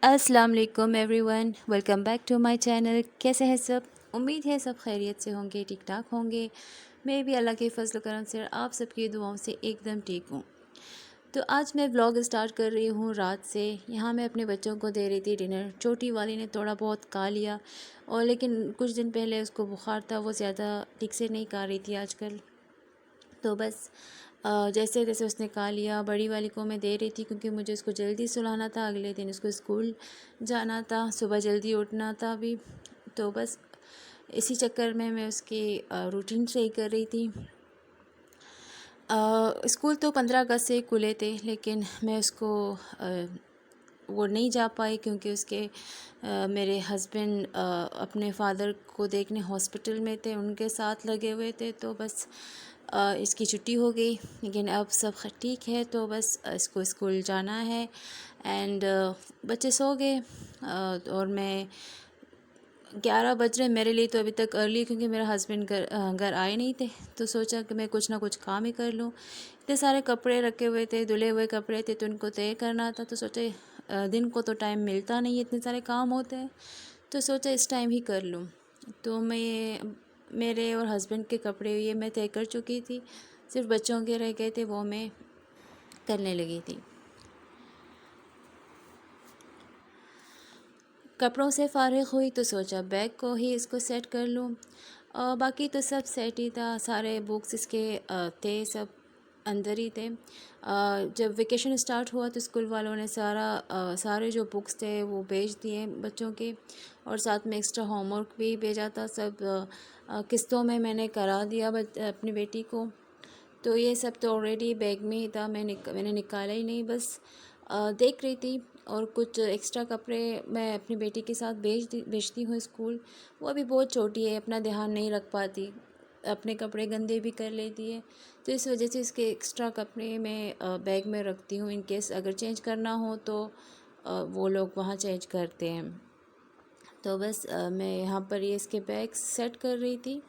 अस्सलाम वालेकुम everyone, welcome back to my channel. कैसे हैं सब? उम्मीद है सब खैरियत से होंगे, ठीक ठाक होंगे। मैं भी अल्लाह के फजल करम से आप सबकी दुआओं से एकदम ठीक हूँ। तो आज मैं व्लॉग स्टार्ट कर रही हूँ रात से। यहाँ मैं अपने बच्चों को दे रही थी डिनर। छोटी वाली ने थोड़ा बहुत खा लिया, और लेकिन कुछ दिन पहले उसको बुखार था, वो ज़्यादा ठीक से नहीं खा रही थी आजकल। तो बस जैसे जैसे उसने खा लिया, बड़ी वाली को मैं दे रही थी क्योंकि मुझे उसको जल्दी सुलाना था। अगले दिन उसको स्कूल जाना था, सुबह जल्दी उठना था अभी। तो बस इसी चक्कर में मैं उसकी रूटीन सही कर रही थी। स्कूल तो 15 अगस्त से खुले थे, लेकिन मैं उसको वो नहीं जा पाई क्योंकि उसके मेरे हस्बैंड अपने फादर को देखने हॉस्पिटल में थे, उनके साथ लगे हुए थे। तो बस इसकी छुट्टी हो गई, लेकिन अब सब ठीक है। तो बस इसको स्कूल जाना है। एंड बच्चे सो गए, और मैं 11 बज रहे मेरे लिए तो अभी तक अर्ली, क्योंकि मेरा हस्बैंड घर आए नहीं थे। तो सोचा कि मैं कुछ ना कुछ काम ही कर लूँ। इतने सारे कपड़े रखे हुए थे, धुले हुए कपड़े थे, तो उनको तय करना था। तो सोचे दिन को तो टाइम मिलता नहीं, इतने सारे काम होते हैं, तो सोचा इस टाइम ही कर लूँ। तो मैं मेरे और हस्बैंड के कपड़े ये मैं तय कर चुकी थी, सिर्फ बच्चों के रह गए थे, वो मैं करने लगी थी। कपड़ों से फ़ारिग हुई तो सोचा बैग को ही इसको सेट कर लूँ। बाकी तो सब सेट ही था, सारे बुक्स इसके थे, सब अंदर ही थे। जब वेकेशन स्टार्ट हुआ तो स्कूल वालों ने सारे जो बुक्स थे वो भेज दिए बच्चों के, और साथ में एक्स्ट्रा होमवर्क भी भेजा था। सब किस्तों में मैंने करा दिया अपनी बेटी को। तो ये सब तो ऑलरेडी बैग में ही था, मैंने निकाला ही नहीं, बस देख रही थी। और कुछ एक्स्ट्रा कपड़े मैं अपनी बेटी के साथ भेजती हूँ स्कूल। वो अभी बहुत छोटी है, अपना ध्यान नहीं रख पाती, अपने कपड़े गंदे भी कर लेती है। तो इस वजह से इसके एक्स्ट्रा कपड़े मैं बैग में रखती हूँ, इन केस अगर चेंज करना हो तो वो लोग वहाँ चेंज करते हैं। तो बस मैं यहाँ पर ये इसके बैग सेट कर रही थी।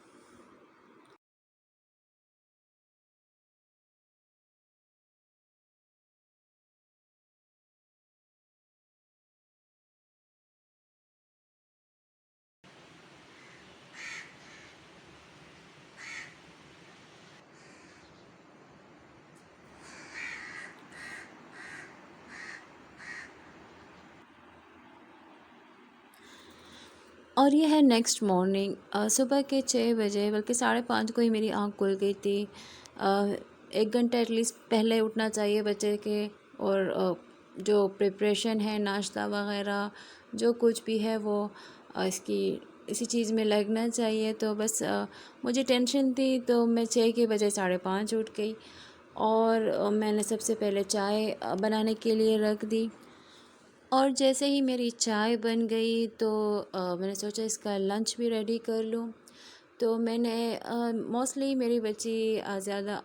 और ये है नेक्स्ट मॉर्निंग, सुबह के 6 बजे, बल्कि 5:30 को ही मेरी आँख खुल गई थी। 1 घंटा एटलीस्ट पहले उठना चाहिए बच्चे के, और जो प्रिपरेशन है, नाश्ता वगैरह जो कुछ भी है, वो इसकी इसी चीज़ में लगना चाहिए। तो बस मुझे टेंशन थी, तो मैं 6 के बजाय 5:30 उठ गई, और मैंने सबसे पहले चाय बनाने के लिए रख दी। और जैसे ही मेरी चाय बन गई तो मैंने सोचा इसका लंच भी रेडी कर लूँ। तो मैंने मोस्टली मेरी बच्ची ज़्यादा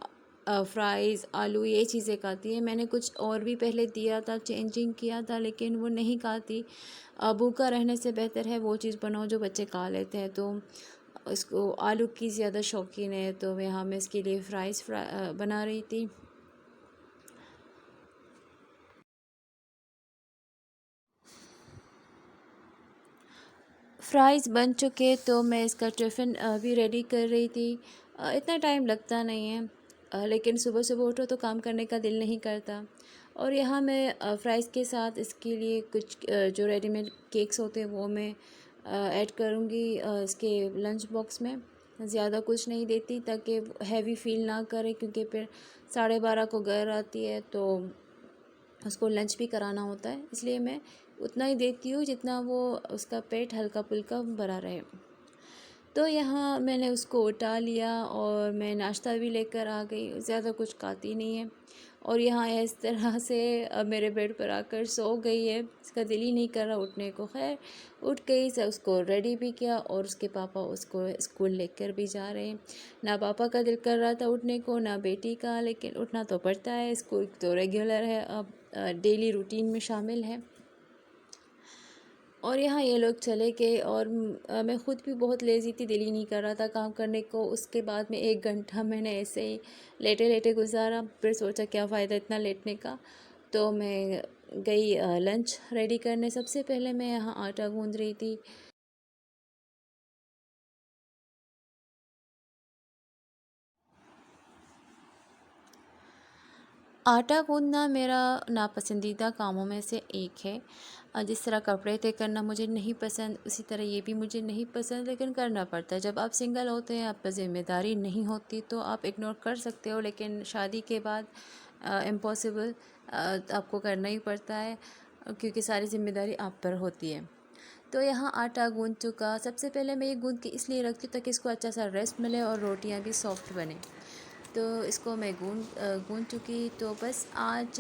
फ्राइज़, आलू ये चीज़ें खाती है। मैंने कुछ और भी पहले दिया था, चेंजिंग किया था, लेकिन वो नहीं खाती। भूखा रहने से बेहतर है वो चीज़ बनाओ जो बच्चे खा लेते हैं। तो इसको आलू की ज़्यादा शौकीन है, तो यहाँ मैं इसके लिए बना रही थी। फ्राइज़ बन चुके, तो मैं इसका टिफ़िन भी रेडी कर रही थी। इतना टाइम लगता नहीं है, लेकिन सुबह सुबह उठो तो काम करने का दिल नहीं करता। और यहाँ मैं फ्राइज़ के साथ इसके लिए कुछ जो रेडीमेड केक्स होते हैं वो मैं ऐड करूँगी इसके लंच बॉक्स में। ज़्यादा कुछ नहीं देती ताकि हैवी फ़ील ना करे, क्योंकि फिर 12:30 को घर आती है तो उसको लंच भी कराना होता है, इसलिए मैं उतना ही देती हूँ जितना वो उसका पेट हल्का फुल्का भरा रहे। तो यहाँ मैंने उसको उठा लिया और मैं नाश्ता भी लेकर आ गई, ज़्यादा कुछ खाती नहीं है। और यहाँ इस तरह से मेरे बेड पर आकर सो गई है, इसका दिल ही नहीं कर रहा उठने को। खैर उठ गई, से उसको रेडी भी किया, और उसके पापा उसको स्कूल लेकर भी जा रहे हैं। ना पापा का दिल कर रहा था उठने को, ना बेटी का, लेकिन उठना तो पड़ता है, स्कूल तो रेगुलर है, अब डेली रूटीन में शामिल है। और यहाँ ये लोग चले गए, और मैं ख़ुद भी बहुत लेज़ी थी, दिल ही नहीं कर रहा था काम करने को। उसके बाद में 1 घंटा मैंने ऐसे ही लेटे लेटे गुजारा। फिर सोचा क्या फ़ायदा इतना लेटने का, तो मैं गई लंच रेडी करने। सबसे पहले मैं यहाँ आटा गूँध रही थी। आटा गूँथना मेरा नापसंदीदा कामों में से एक है। जिस तरह कपड़े तय करना मुझे नहीं पसंद, उसी तरह ये भी मुझे नहीं पसंद, लेकिन करना पड़ता है। जब आप सिंगल होते हैं, आप पर ज़िम्मेदारी नहीं होती, तो आप इग्नोर कर सकते हो, लेकिन शादी के बाद इम्पॉसिबल, आपको करना ही पड़ता है, क्योंकि सारी ज़िम्मेदारी आप पर होती है। तो यहाँ आटा गूँथ चुका। सबसे पहले मैं ये गूँथ के इसलिए रखती हूँ ताकि इसको अच्छा सा रेस्ट मिले और रोटियाँ भी सॉफ्ट बने। तो इसको मैं गूँथ चुकी। तो बस आज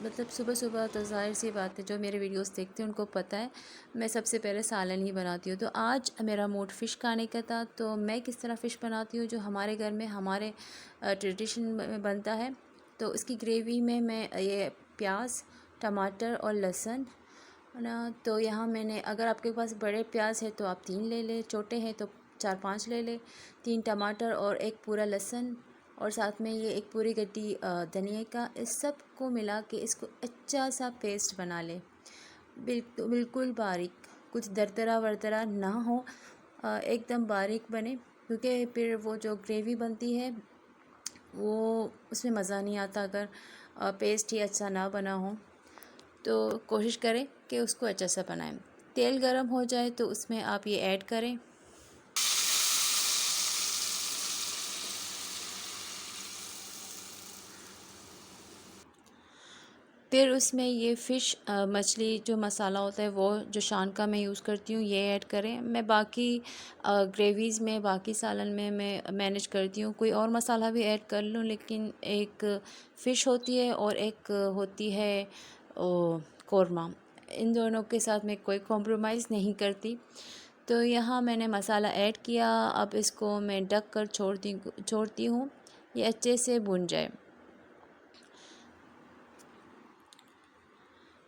मतलब सुबह-सुबह तो ज़ाहिर सी बात है, जो मेरे वीडियोस देखते हैं उनको पता है, मैं सबसे पहले सालन ही बनाती हूँ। तो आज मेरा मूड फ़िश खाने का था, तो मैं किस तरह फ़िश बनाती हूँ, जो हमारे घर में हमारे ट्रेडिशन में बनता है। तो उसकी ग्रेवी में मैं ये प्याज, टमाटर और लहसुन ना, तो यहाँ मैंने, अगर आपके पास बड़े प्याज है तो आप 3 ले लें, छोटे हैं तो 4-5 ले लें, 3 टमाटर और 1 पूरा लहसुन, और साथ में ये एक पूरी गड्डी धनिया का। इस सब को मिला के इसको अच्छा सा पेस्ट बना लें, बिल्कुल बारीक, कुछ दरदरा वरदरा ना हो, एकदम बारीक बने, क्योंकि फिर वो जो ग्रेवी बनती है वो उसमें मज़ा नहीं आता अगर पेस्ट ही अच्छा ना बना हो। तो कोशिश करें कि उसको अच्छा सा बनाएं। तेल गरम हो जाए तो उसमें आप ये ऐड करें। फिर उसमें ये फ़िश मछली जो मसाला होता है, वो जो शान का मैं यूज़ करती हूँ, ये ऐड करें। मैं बाकी ग्रेवीज़ में, बाकी सालन में मैं मैनेज करती हूँ, कोई और मसाला भी ऐड कर लूँ, लेकिन एक फ़िश होती है और एक होती है कोरमा। इन दोनों के साथ मैं कोई कॉम्प्रोमाइज़ नहीं करती। तो यहाँ मैंने मसाला ऐड किया। अब इसको मैं ढक कर छोड़ती हूँ, ये अच्छे से भुन जाए।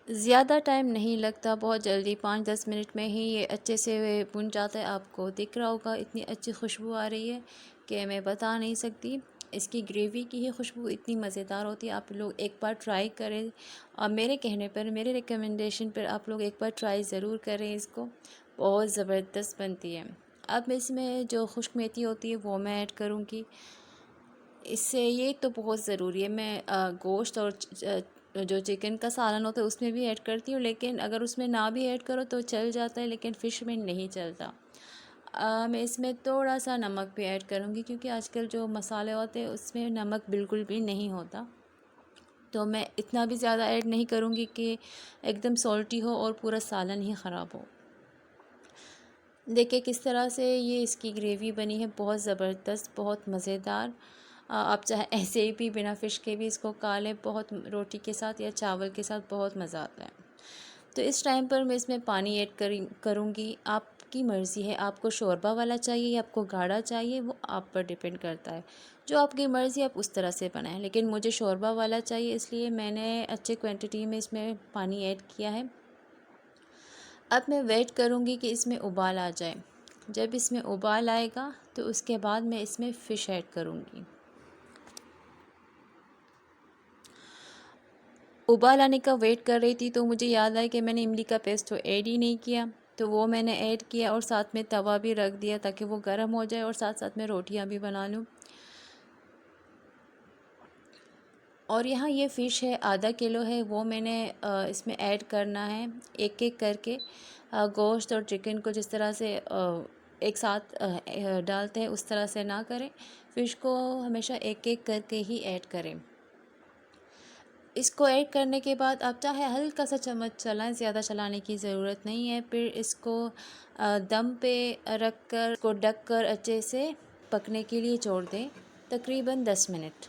ज़्यादा टाइम नहीं लगता, बहुत जल्दी 5-10 मिनट में ही ये अच्छे से भुन जाता है। आपको दिख रहा होगा, इतनी अच्छी खुशबू आ रही है कि मैं बता नहीं सकती। इसकी ग्रेवी की ही खुशबू इतनी मज़ेदार होती है। आप लोग एक बार ट्राई करें, और मेरे कहने पर, मेरे रिकमेंडेशन पर आप लोग एक बार ट्राई ज़रूर करें इसको, बहुत ज़बरदस्त बनती है। अब इसमें जो खुश्क मेथी होती है वो मैं ऐड करूँगी। इससे ये तो बहुत ज़रूरी है। मैं गोश्त और जो चिकन का सालन होता है उसमें भी ऐड करती हूँ, लेकिन अगर उसमें ना भी ऐड करो तो चल जाता है, लेकिन फ़िश में नहीं चलता। मैं इसमें थोड़ा सा नमक भी ऐड करूँगी, क्योंकि आजकल जो मसाले होते हैं उसमें नमक बिल्कुल भी नहीं होता। तो मैं इतना भी ज़्यादा ऐड नहीं करूँगी कि एकदम सॉल्टी हो और पूरा सालन ही ख़राब हो। देखिए किस तरह से ये इसकी ग्रेवी बनी है, बहुत ज़बरदस्त, बहुत मज़ेदार। आप चाहे ऐसे ही भी बिना फ़िश के भी इसको खा लें, बहुत रोटी के साथ या चावल के साथ बहुत मज़ा आता है। तो इस टाइम पर मैं इसमें पानी ऐड करूँगी। आपकी मर्ज़ी है, आपको शोरबा वाला चाहिए या आपको गाढ़ा चाहिए, वो आप पर डिपेंड करता है। जो आपकी मर्ज़ी आप उस तरह से बनाएं, लेकिन मुझे शोरबा वाला चाहिए, इसलिए मैंने अच्छे क्वांटिटी में इसमें पानी ऐड किया है। अब मैं वेट करूँगी कि इसमें उबाल आ जाए। जब इसमें उबाल आएगा तो उसके बाद मैं इसमें फ़िश ऐड करूँगी। उबाल आने का वेट कर रही थी तो मुझे याद आया कि मैंने इमली का पेस्ट तो ऐड ही नहीं किया, तो वो मैंने ऐड किया और साथ में तवा भी रख दिया ताकि वो गर्म हो जाए और साथ साथ में रोटियां भी बना लूँ। और यहाँ ये फ़िश है, आधा किलो है, वो मैंने इसमें ऐड करना है एक एक करके। गोश्त और चिकन को जिस तरह से एक साथ डालते हैं उस तरह से ना करें, फ़िश को हमेशा एक एक करके ही ऐड करें। इसको ऐड करने के बाद आप चाहे हल्का सा चम्मच चलाएं, ज़्यादा चलाने की ज़रूरत नहीं है। फिर इसको दम पे रख कर, को ढक कर अच्छे से पकने के लिए छोड़ दें, तकरीबन 10 मिनट।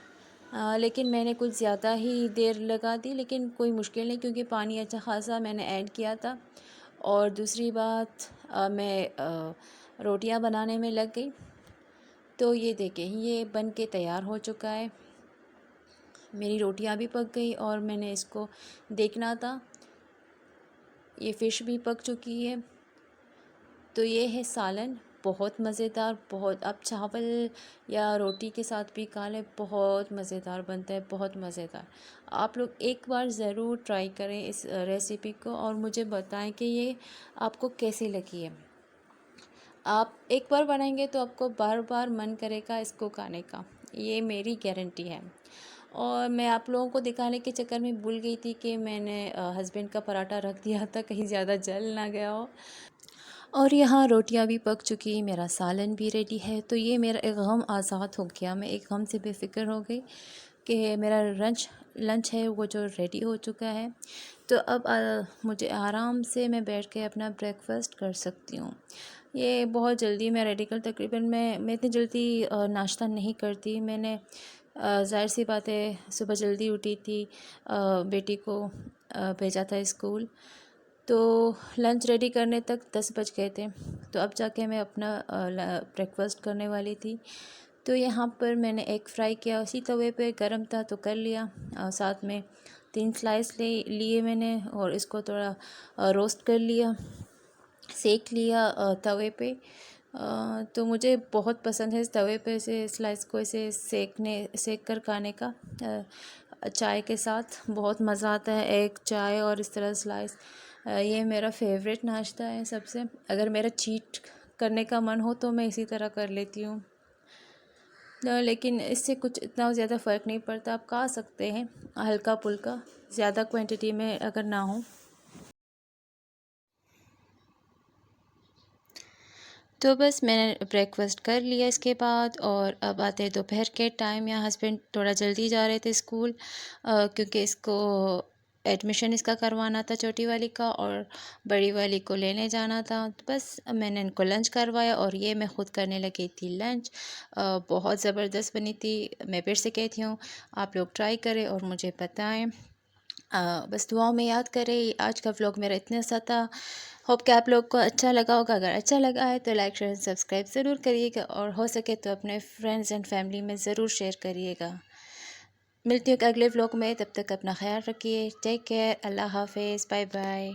लेकिन मैंने कुछ ज़्यादा ही देर लगा दी, लेकिन कोई मुश्किल नहीं, क्योंकि पानी अच्छा ख़ासा मैंने ऐड किया था। और दूसरी बात, मैं रोटियां बनाने में लग गई। तो ये देखें, ये बन के तैयार हो चुका है। मेरी रोटियां भी पक गई और मैंने इसको देखना था, ये फ़िश भी पक चुकी है। तो ये है सालन, बहुत मज़ेदार, बहुत आप चावल या रोटी के साथ भी खा लें, बहुत मज़ेदार बनता है, बहुत मज़ेदार। आप लोग एक बार ज़रूर ट्राई करें इस रेसिपी को और मुझे बताएं कि ये आपको कैसी लगी है। आप एक बार बनाएंगे तो आपको बार बार मन करेगा इसको खाने का, ये मेरी गारंटी है। और मैं आप लोगों को दिखाने के चक्कर में भूल गई थी कि मैंने हस्बैंड का पराठा रख दिया था, कहीं ज़्यादा जल ना गया हो। और यहाँ रोटियाँ भी पक चुकी, मेरा सालन भी रेडी है। तो ये मेरा एक गम आज़ाद हो गया, मैं एक गम से बेफ़िक्र हो गई कि मेरा लंच है वो जो रेडी हो चुका है। तो अब मुझे आराम से मैं बैठ के अपना ब्रेकफ़ास्ट कर सकती हूँ। ये बहुत जल्दी मैं रेडी कर, तकरीबन मैं इतनी जल्दी नाश्ता नहीं करती। मैंने ज़ाहिर सी बात है सुबह जल्दी उठी थी, बेटी को भेजा था स्कूल, तो लंच रेडी करने तक 10 बज गए थे। तो अब जाके मैं अपना ब्रेकफ़ास्ट करने वाली थी। तो यहाँ पर मैंने एग फ्राई किया, उसी तवे पे गरम था तो कर लिया। साथ में 3 स्लाइस लिए मैंने और इसको थोड़ा रोस्ट कर लिया, सेक लिया तवे पे। तो मुझे बहुत पसंद है इस तवे पे ऐसे स्लाइस को ऐसे सेक कर खाने का, चाय के साथ बहुत मज़ा आता है। एग, चाय और इस तरह स्लाइस, ये मेरा फेवरेट नाश्ता है सबसे। अगर मेरा चीट करने का मन हो तो मैं इसी तरह कर लेती हूँ। लेकिन इससे कुछ इतना ज़्यादा फ़र्क नहीं पड़ता, आप खा सकते हैं हल्का फुल्का, ज़्यादा क्वांटिटी में अगर ना हो। तो बस मैंने ब्रेकफ़ास्ट कर लिया इसके बाद, और अब आते हैं दोपहर के टाइम। यहाँ हस्बैंड थोड़ा जल्दी जा रहे थे स्कूल, क्योंकि इसको एडमिशन इसका करवाना था, छोटी वाली का, और बड़ी वाली को लेने जाना था। तो बस मैंने इनको लंच करवाया और ये मैं ख़ुद करने लगी थी लंच। बहुत ज़बरदस्त बनी थी। मैं फिर से कहती हूँ आप लोग ट्राई करें और मुझे बताएं। बस दुआओं में याद करें। आज का व्लॉग मेरा इतना सा था। होप कि आप लोग को अच्छा लगा होगा। अगर अच्छा लगा है तो लाइक शेयर सब्सक्राइब ज़रूर करिएगा, और हो सके तो अपने फ्रेंड्स एंड फैमिली में ज़रूर शेयर करिएगा। मिलती हूँ अगले व्लॉग में, तब तक अपना ख्याल रखिए। टेक केयर, अल्लाह हाफिज़, बाय बाय।